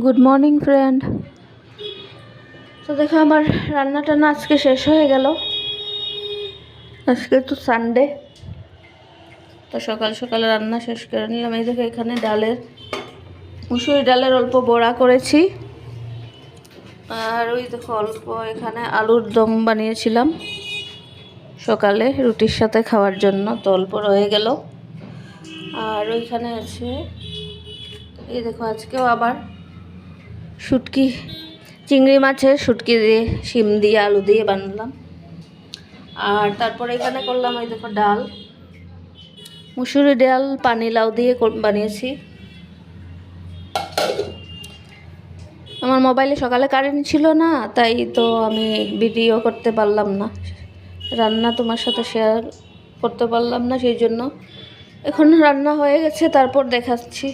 Good morning friend. তো দেখো আমার রান্না টান্না আজকে শেষ হয়ে গেল। আজকে তো সানডে, তো সকাল সকালে রান্না শেষ করে নিলাম। এই দেখো এখানে মুসুরি ডালের অল্প বড়া করেছি, আর ওই দেখো অল্প এখানে আলুর দম বানিয়েছিলাম সকালে রুটির সাথে খাওয়ার জন্য, তো অল্প রয়ে গেল। আর ওইখানে আছে এই দেখো আজকেও আবার শুটকি, চিংড়ি মাছের শুটকি দিয়ে শিম দিয়ে আলু দিয়ে বানালাম। আর তারপরে এখানে করলাম এই দেখো ডাল, মুসুরি ডাল পানি লাউ দিয়ে বানিয়েছি। আমার মোবাইলে সকালে কারেন্ট ছিল না, তাই তো আমি ভিডিও করতে পারলাম না, রান্না তোমার সাথে শেয়ার করতে পারলাম না, সেই জন্য এখন রান্না হয়ে গেছে তারপর দেখাচ্ছি।